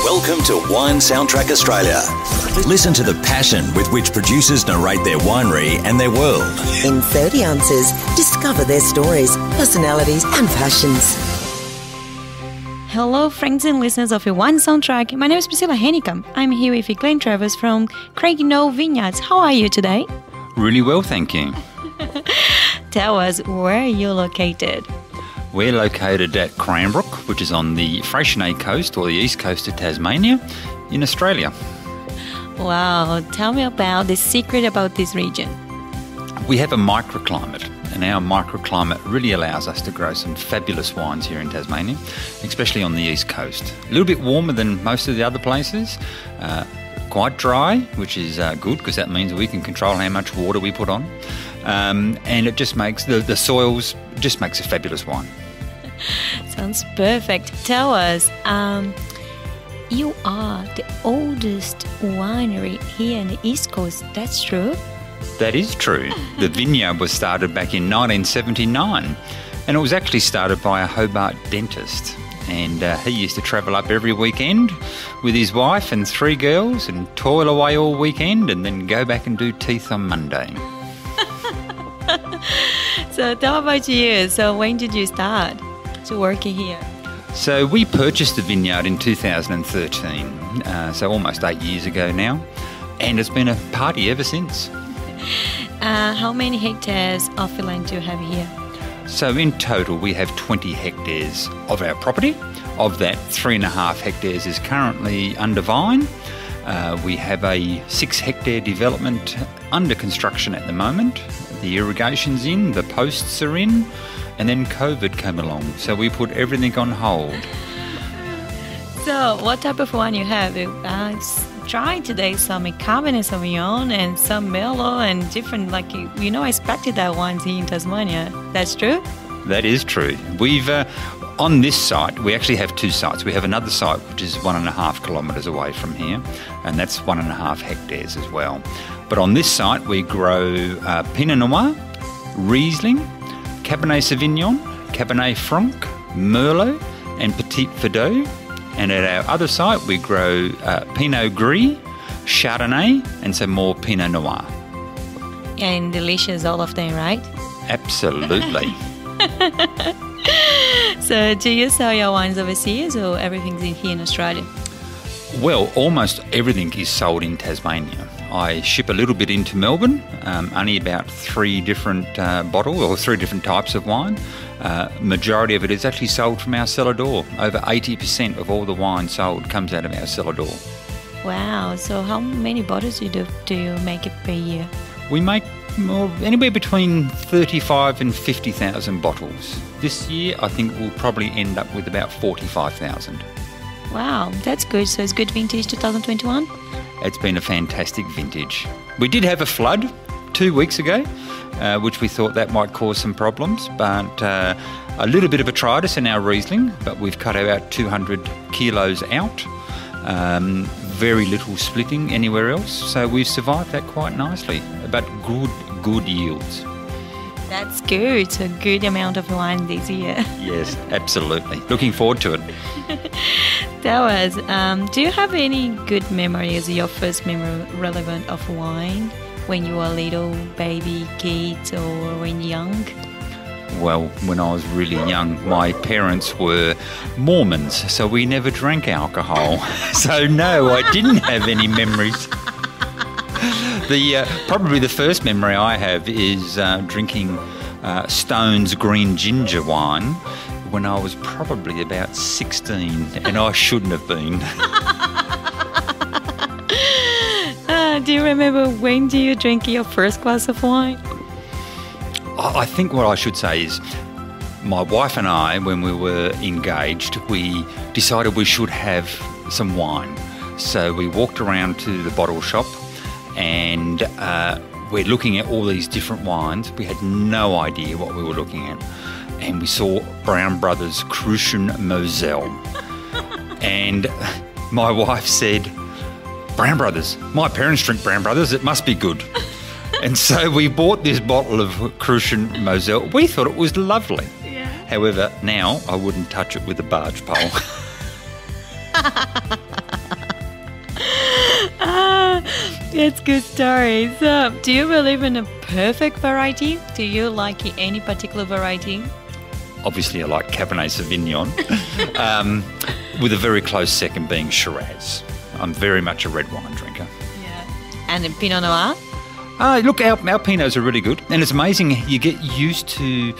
Welcome to Wine Soundtrack Australia. Listen to the passion with which producers narrate their winery and their world. In 30 ounces, discover their stories, personalities and passions. Hello friends and listeners of your Wine Soundtrack. My name is Priscilla Hennicum. I'm here with Glen Traves from Craigie, Knowe Vineyards. How are you today? Really well, thank you. Tell us, where are you located? We're located at Cranbrook, which is on the Freixenet coast or the east coast of Tasmania in Australia. Wow, tell me about the secret about this region. We have a microclimate, and our microclimate really allows us to grow some fabulous wines here in Tasmania, especially on the east coast. A little bit warmer than most of the other places, quite dry, which is good because that means we can control how much water we put on. And it just makes the soils just makes a fabulous wine. Sounds perfect. Tell us, you are the oldest winery here in the East Coast. That's true? That is true. The Vineyard was started back in 1979, and it was actually started by a Hobart dentist. And he used to travel up every weekend with his wife and 3 girls and toil away all weekend and then go back and do teeth on Monday. So tell about you. So when did you start to work here? So we purchased the vineyard in 2013, so almost 8 years ago now, and it's been a party ever since. How many hectares of land do you have here? So in total we have 20 hectares of our property. Of that, 3.5 hectares is currently under vine. We have a 6-hectare development under construction at the moment. The irrigation's in, the posts are in, and then COVID came along, so we put everything on hold. So what type of wine you have? I tried today some Cabernet Sauvignon and some Merlot and different, I expected that wines here in Tasmania. That's true? That is true. We've on this site, we actually have 2 sites. We have another site which is 1.5 kilometres away from here, and that's 1.5 hectares as well. But on this site, we grow Pinot Noir, Riesling, Cabernet Sauvignon, Cabernet Franc, Merlot, and Petit Verdot. And at our other site, we grow Pinot Gris, Chardonnay, and some more Pinot Noir. And delicious, all of them, right? Absolutely. So do you sell your wines overseas or everything's here in Australia? Well, almost everything is sold in Tasmania. I ship a little bit into Melbourne, only about 3 different bottles or 3 different types of wine. Majority of it is actually sold from our cellar door. Over 80% of all the wine sold comes out of our cellar door. Wow, so how many bottles do you make it per year? We make anywhere between 35 and 50,000 bottles. This year, I think we'll probably end up with about 45,000. Wow, that's good. So it's good vintage 2021? It's been a fantastic vintage. We did have a flood 2 weeks ago, which we thought that might cause some problems, but a little bit of botrytis in our Riesling, but we've cut about 200 kilos out. Very little splitting anywhere else, so we've survived that quite nicely, but good yields. That's good, so good amount of wine this year. Yes, absolutely. Looking forward to it. Tell us, do you have any good memories, your first memory relevant of wine when you were a little baby, kid or when young? Well, when I was really young, my parents were Mormons, so we never drank alcohol. So no, I didn't have any memories. Probably the first memory I have is drinking Stone's green ginger wine when I was probably about 16, and I shouldn't have been. Do you remember when do you drink your first glass of wine? I think what I should say is my wife and I, when we were engaged, we decided we should have some wine. So we walked around to the bottle shop and we're looking at all these different wines. We had no idea what we were looking at. And we saw Brown Brothers Crucian Moselle. And my wife said, "Brown Brothers, my parents drink Brown Brothers, it must be good." And so we bought this bottle of Crucian Moselle. We thought it was lovely. Yeah. However, now I wouldn't touch it with a barge pole. It's good story. So, do you believe in a perfect variety? Do you like any particular variety? Obviously, I like Cabernet Sauvignon, with a very close second being Shiraz. I'm very much a red wine drinker. Yeah. And then Pinot Noir? Look, our Pinots are really good. And it's amazing, you get used to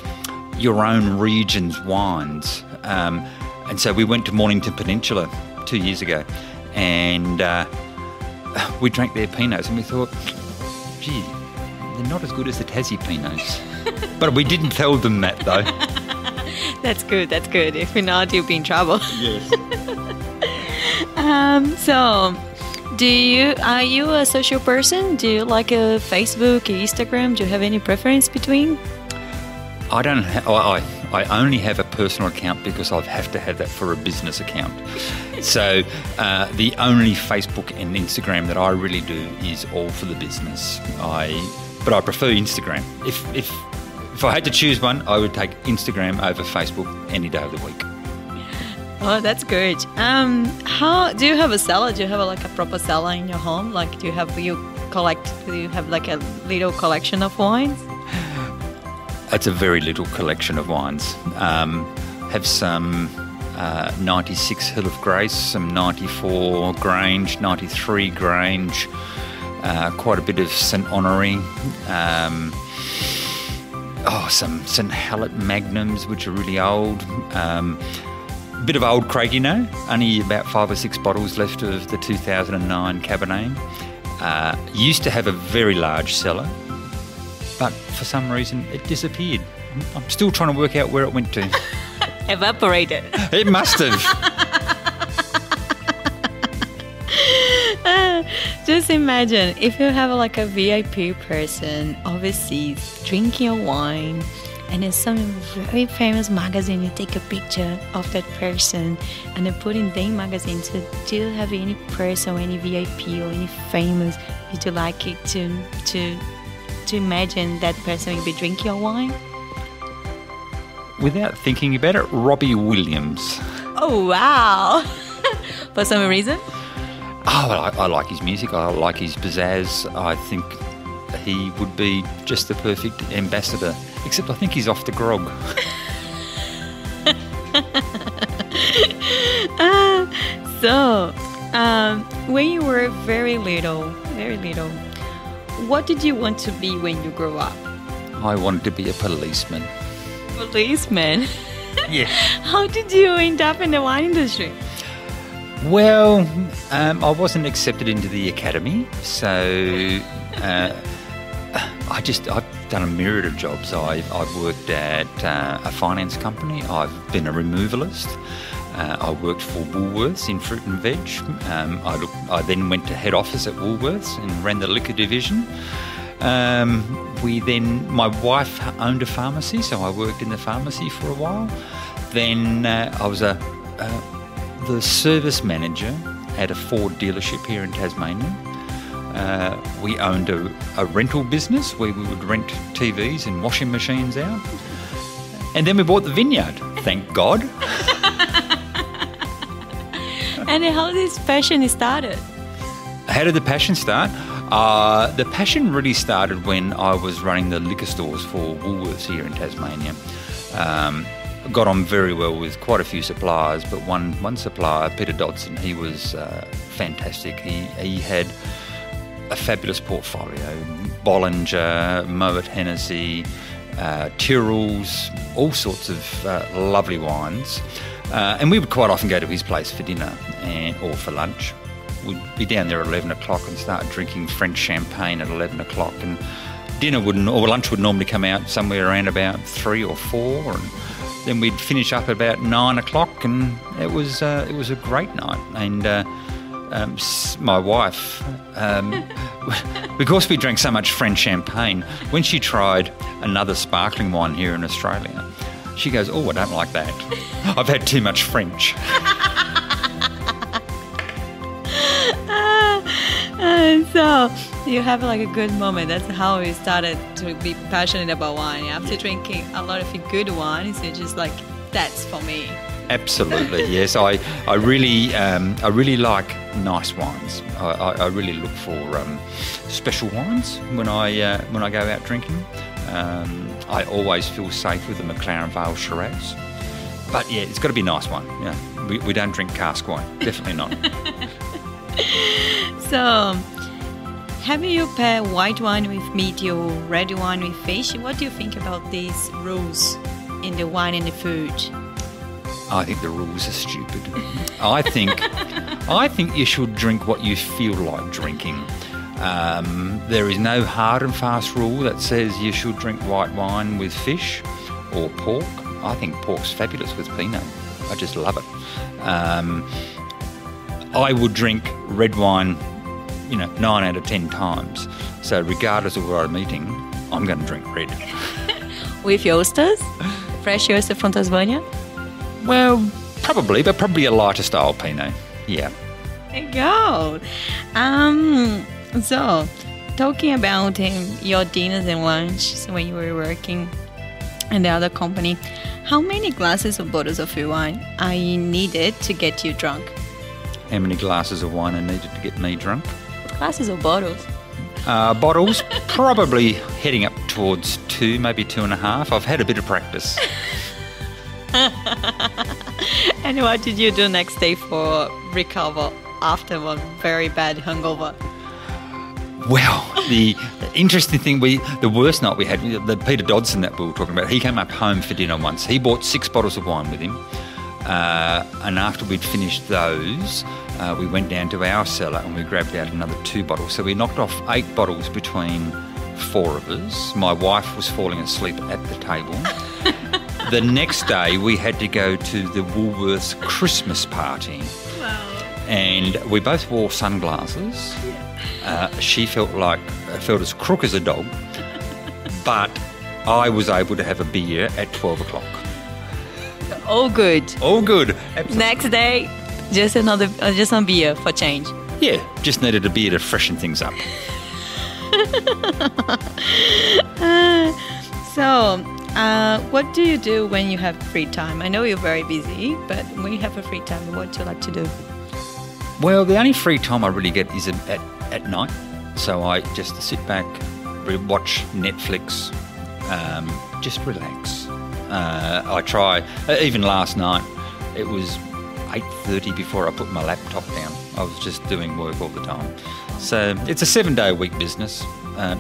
your own region's wines. And so we went to Mornington Peninsula 2 years ago, and we drank their Pinots, and we thought, gee, they're not as good as the Tassie Pinots. But we didn't tell them that, though. That's good, that's good. If you're not, you'll be in trouble. Yes. So, are you a social person? Do you like a Facebook, Instagram? Do you have any preference between? I don't. I only have a personal account because I have to have that for a business account. So the only Facebook and Instagram that I really do is all for the business. But I prefer Instagram. If I had to choose one, I would take Instagram over Facebook any day of the week. Oh, that's good. How do you have a cellar? Do you have a proper cellar in your home? Like, do you have like a little collection of wines? It's a very little collection of wines. Have some 96 Hill of Grace, some 94 Grange, 93 Grange, quite a bit of St Honoré, some St Hallett Magnums, which are really old. A bit of old Craigie Knowe, only about 5 or 6 bottles left of the 2009 Cabernet. Used to have a very large cellar, but for some reason it disappeared. I'm still trying to work out where it went to. Evaporated. It must have. Just imagine if you have like a VIP person overseas drinking a wine, and in some very famous magazine you take a picture of that person and then put in their magazine. So do you have any person or any VIP or any famous would you like it to imagine that person will be drinking your wine? Without thinking about it, Robbie Williams. Oh, wow. For some reason? Oh, I like his music. I like his pizzazz. I think he would be just the perfect ambassador. Except I think he's off the grog. When you were very little, what did you want to be when you grew up? I wanted to be a policeman. Policeman? Yeah. How did you end up in the wine industry? Well, I wasn't accepted into the academy, so I've done a myriad of jobs. I've worked at a finance company. I've been a removalist. I worked for Woolworths in fruit and veg. I then went to head office at Woolworths and ran the liquor division. My wife owned a pharmacy, so I worked in the pharmacy for a while. Then I was the service manager at a Ford dealership here in Tasmania. We owned a rental business where we would rent TVs and washing machines out. And then we bought the Vineyard, thank God. And how did this passion started? How did the passion start? The passion really started when I was running the liquor stores for Woolworths here in Tasmania. Got on very well with quite a few suppliers, but one supplier, Peter Dodson, he was fantastic. He had a fabulous portfolio: Bollinger, Moet Hennessy, Tyrrell's, all sorts of lovely wines. And we would quite often go to his place for dinner or for lunch. We'd be down there at 11 o'clock and start drinking French champagne at 11 o'clock. And lunch would normally come out somewhere around about 3 or 4. And then we'd finish up about 9 o'clock, and it was a great night. And my wife, because we drank so much French champagne, when she tried another sparkling wine here in Australia, she goes, "Oh, I don't like that. I've had too much French." So you have like a good moment. That's how you started to be passionate about wine. After drinking a lot of good wines, you're just like, that's for me. Absolutely, yes. I really like nice wines. I really look for special wines when I go out drinking. I always feel safe with the McLaren Vale Shiraz. But yeah, it's got to be a nice one. Yeah, we don't drink cask wine. Definitely not. So, have you pair white wine with meat or red wine with fish? What do you think about these rules in the wine and the food? I think the rules are stupid. I think you should drink what you feel like drinking. There is no hard and fast rule that says you should drink white wine with fish or pork. I think pork's fabulous with Pinot. I just love it. I would drink red wine, 9 out of 10 times. So regardless of where I'm eating, I'm going to drink red. With your oysters? Fresh oyster from Tasmania? Well, probably, but probably a lighter style Pinot. Yeah. There you go. So, talking about your dinners and lunch when you were working in the other company, how many glasses or bottles of wine are you needed to get you drunk? How many glasses of wine are needed to get me drunk? Glasses or bottles? Bottles, probably heading up towards 2, maybe 2.5. I've had a bit of practice. And what did you do next day for recover after a very bad hangover? Well, the interesting thing, the worst night we had, the Peter Dodson that we were talking about, he came up home for dinner once. He bought 6 bottles of wine with him. And after we'd finished those, we went down to our cellar and we grabbed out another 2 bottles. So we knocked off 8 bottles between 4 of us. My wife was falling asleep at the table. The next day, we had to go to the Woolworths Christmas party. Wow. And we both wore sunglasses. She felt as crook as a dog. But I was able to have a beer at 12 o'clock. All good. All good. Absolutely. Next day, just some beer for change. Yeah, just needed a beer to freshen things up. What do you do when you have free time? I know you're very busy, but when you have a free time, what do you like to do? Well, the only free time I really get is at night. So I just sit back, watch Netflix, just relax. I try, even last night, it was 8:30 before I put my laptop down. I was just doing work all the time. So it's a 7-day-a-week business.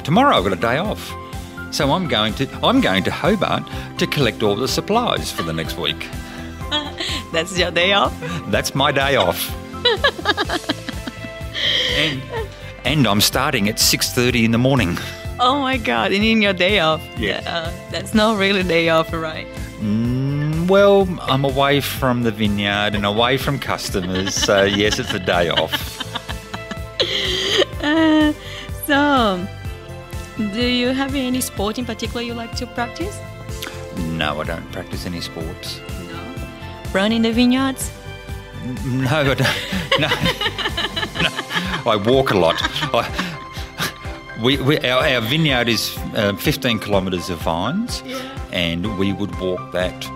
Tomorrow I've got a day off. So I'm going to Hobart to collect all the supplies for the next week. That's your day off? That's my day off. and I'm starting at 6:30 in the morning. Oh my God, and in your day off? Yeah. That's not really day off, right? Well, I'm away from the vineyard and away from customers, so yes, it's a day off. So, do you have any sport in particular you like to practice? No, I don't practice any sports. No. Run in the vineyards? No, I don't. No. I walk a lot. Our vineyard is 15 kilometres of vines, and we would walk that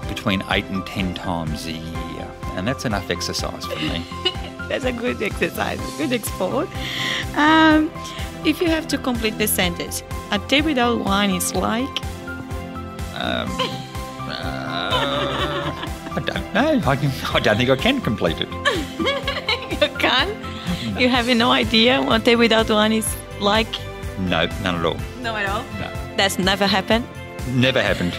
between 8 and 10 times a year, and that's enough exercise for me. That's a good exercise, good sport. If you have to complete the sentence, a day without wine is like? I don't know. I don't think I can complete it. You can't? No. You have no idea what a day without wine is like? No, none at all. No at all? No. That's never happened? Never happened.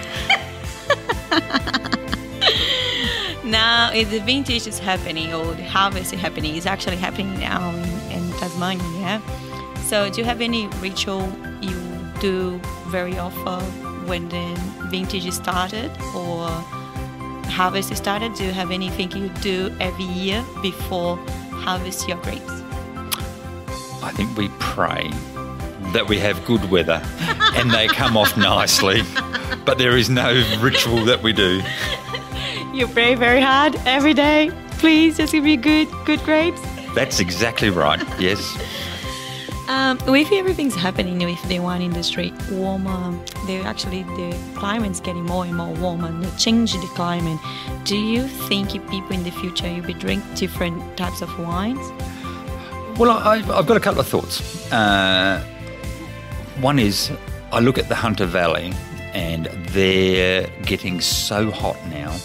Now, if the vintage is happening or the harvest is happening, it's actually happening now in Tasmania, yeah? So do you have any ritual you do very often when the vintage started or harvest started? Do you have anything you do every year before harvest your grapes? I think we pray that we have good weather and they come off nicely, but there is no ritual that we do. You pray very hard every day. Please just give me good grapes. That's exactly right, yes. With everything's happening with the wine industry, warmer, the climate's getting more and more warm and they change the climate. Do you think if people in the future will be drink different types of wines? Well, I've got a couple of thoughts. One is I look at the Hunter Valley and they're getting so hot now.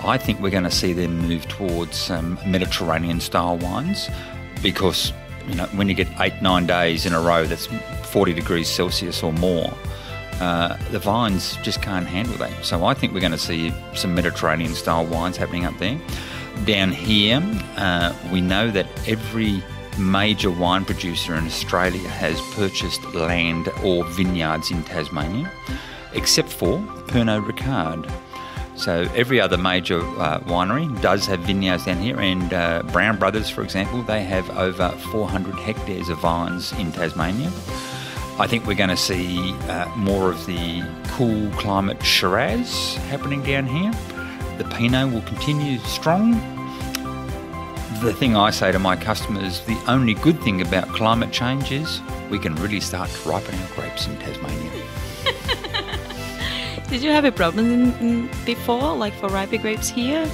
I think we're going to see them move towards Mediterranean-style wines because, you know, when you get 8-9 days in a row that's 40 degrees Celsius or more, the vines just can't handle that. So I think we're going to see some Mediterranean-style wines happening up there. Down here, we know that every major wine producer in Australia has purchased land or vineyards in Tasmania, except for Pernod Ricard. So every other major winery does have vineyards down here, and Brown Brothers, for example, they have over 400 hectares of vines in Tasmania. I think we're going to see more of the cool climate Shiraz happening down here. The Pinot will continue strong. The thing I say to my customers, the only good thing about climate change is we can really start to ripen our grapes in Tasmania. Did you have a problem before, like for ripe grapes here?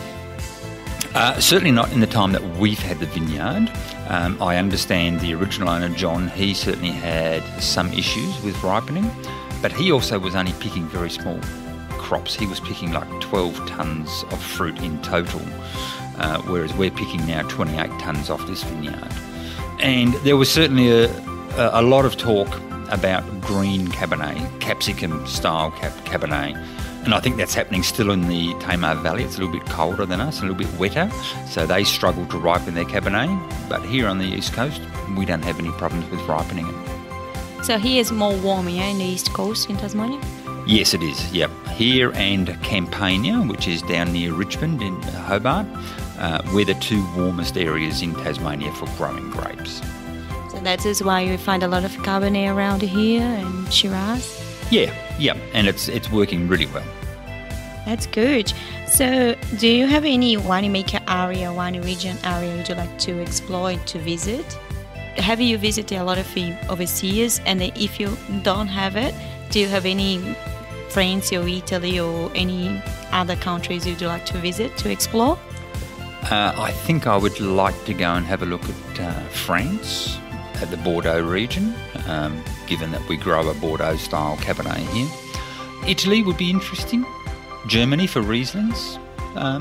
Certainly not in the time that we've had the vineyard. I understand the original owner, John, he certainly had some issues with ripening, but he also was only picking very small crops. He was picking like 12 tonnes of fruit in total, whereas we're picking now 28 tonnes off this vineyard. And there was certainly a lot of talk about green Cabernet, capsicum-style Cabernet. And I think that's happening still in the Tamar Valley. It's a little bit colder than us, a little bit wetter, so they struggle to ripen their Cabernet. But here on the East Coast, we don't have any problems with ripening it. So here is more warm, yeah, in the East Coast in Tasmania? Yes, it is, yep. Here and Campania, which is down near Richmond in Hobart, we're the two warmest areas in Tasmania for growing grapes. So that is why you find a lot of Cabernet around here and Shiraz? Yeah, and it's working really well. That's good. So do you have any winemaker area, wine region area would you like to explore and to visit? Have you visited a lot of overseas? And if you don't have it, do you have any France or Italy or any other countries you'd like to visit, to explore? I think I would like to go and have a look at France, at the Bordeaux region, given that we grow a Bordeaux-style Cabernet here. Italy would be interesting. Germany for Rieslings.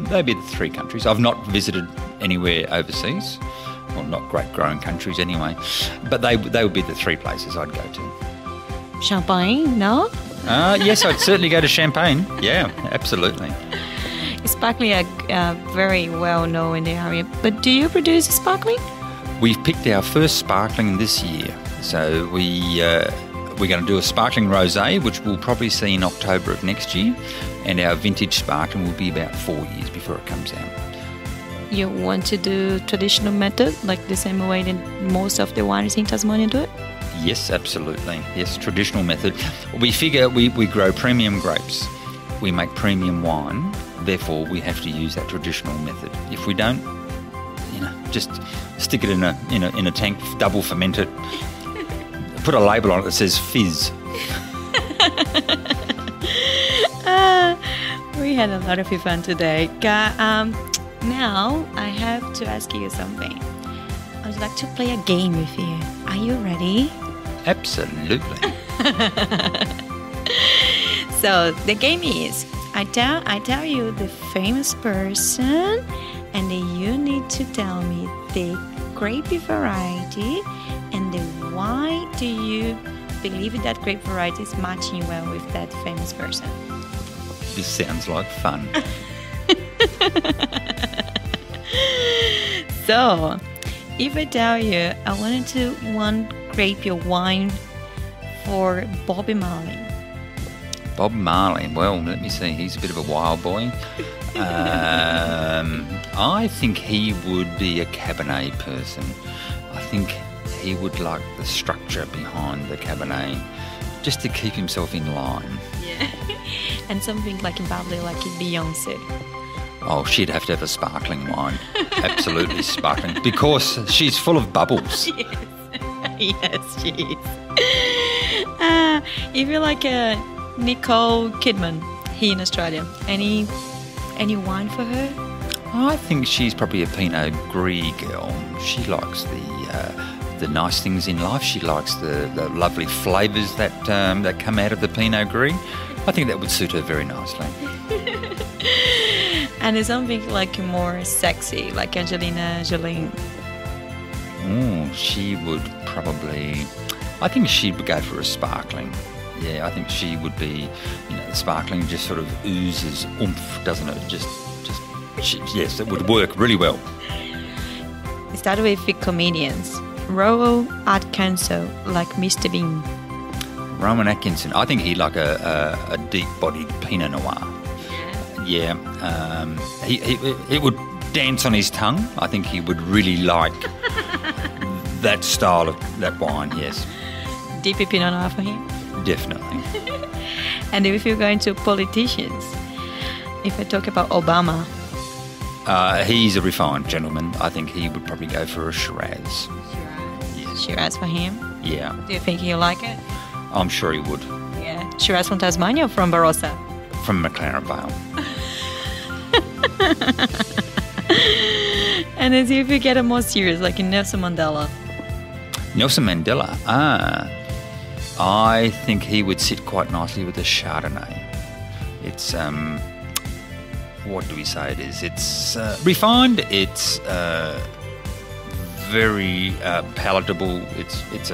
They'd be the three countries. I've not visited anywhere overseas. Well, not great growing countries anyway. But they would be the three places I'd go to. Champagne, no? Yes, I'd certainly go to Champagne. Yeah, absolutely. Sparkling are very well known in the area. But do you produce sparkling? We've picked our first sparkling this year. So we're going to do a sparkling rosé, which we'll probably see in October of next year. And our vintage sparkling will be about 4 years before it comes out. You want to do traditional method, like the same way that most of the wineries in Tasmania do it? Yes, absolutely. Yes, traditional method. We figure we grow premium grapes. We make premium wine. Therefore, we have to use that traditional method. If we don't, just stick it in a tank, double ferment it, put a label on it that says fizz. We had a lot of fun today. Now I have to ask you something. I would like to play a game with you. Are you ready? Absolutely. So the game is, I tell you the famous person, and then you need to tell me the grape variety and why do you believe that grape variety is matching well with that famous person. This sounds like fun. So, if I tell you I wanted to one grape your wine for Bobby Marley. Bob Marley, well, let me see, he's a bit of a wild boy. I think he would be a Cabernet person. I think he would like the structure behind the Cabernet, just to keep himself in line. Yeah. And something like bubbly, like Beyonce. Oh, she'd have to have a sparkling wine. Absolutely sparkling. Because she's full of bubbles. Yes. Yes, she is. If you're like a Nicole Kidman here in Australia, any wine for her? I think she's probably a Pinot Gris girl. She likes the nice things in life. She likes the lovely flavours that come out of the Pinot Gris. I think that would suit her very nicely. And is something like more sexy, like Angelina Jolie? She would probably... I think she would go for a sparkling. Yeah, I think she would be, the sparkling just sort of oozes oomph, doesn't it? Yes, it would work really well. We started with the comedians. Rowan Atkinson, like Mr. Bean. Rowan Atkinson, I think he'd like a deep-bodied Pinot Noir. Yeah, it would dance on his tongue. I think he would really like that style of that wine, yes. Deep Pinot Noir for him? Definitely. And if you're going to politicians, if I talk about Obama... he's a refined gentleman. I think he would probably go for a Shiraz. Yes. Shiraz for him? Yeah. Do you think he'll like it? I'm sure he would. Yeah. Shiraz from Tasmania or from Barossa? From McLaren Vale. And as if you get it more serious, like in Nelson Mandela. Nelson Mandela? I think he would sit quite nicely with a Chardonnay. It's... what do we say it is? It's refined. It's very palatable. It's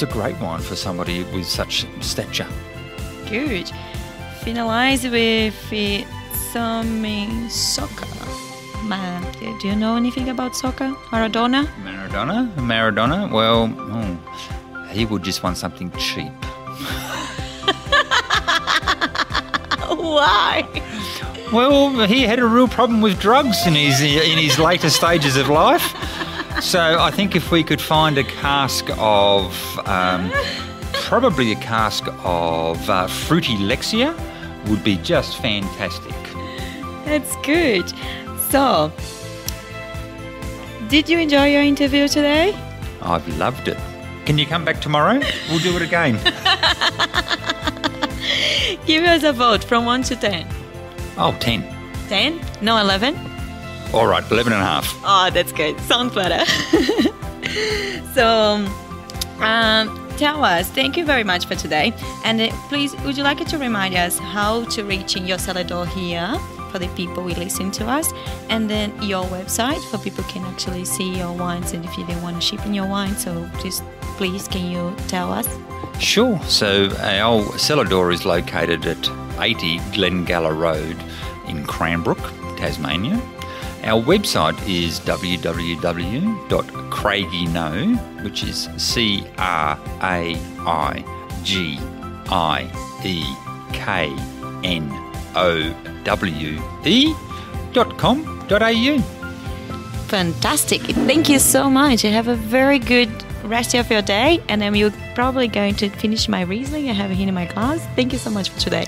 a great wine for somebody with such stature. Good. Finalize with some soccer. Do you know anything about soccer? Maradona? Well, he would just want something cheap. Why? Well, he had a real problem with drugs in his later stages of life. So I think if we could find a cask of, probably a cask of Fruity Lexia, would be just fantastic. That's good. So, did you enjoy your interview today? I've loved it. Can you come back tomorrow? We'll do it again. Give us a vote from 1 to 10. Oh, 10. 10? No, 11? All right, 11 and a half. Oh, that's good. Sounds better. So, tell us, thank you very much for today. And please, would you like to remind us how to reach in your cellar door here for the people who listen to us, and then your website for people can actually see your wines and if they want to ship in your wine. So just please, can you tell us? Sure. So our cellar door is located at 80 Glengala Road in Cranbrook, Tasmania. Our website is www.craigieknowe, which is CRAIGIEKNOWE.com.au. Fantastic. Thank you so much. You have a very good rest of your day, and I'm probably going to finish my Riesling I have here in my glass. Thank you so much for today.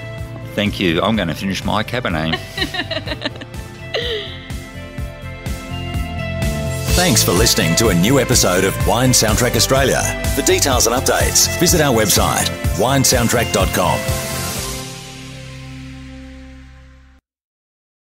Thank you. I'm going to finish my Cabernet. Thanks for listening to a new episode of Wine Soundtrack Australia. For details and updates, visit our website, winesoundtrack.com.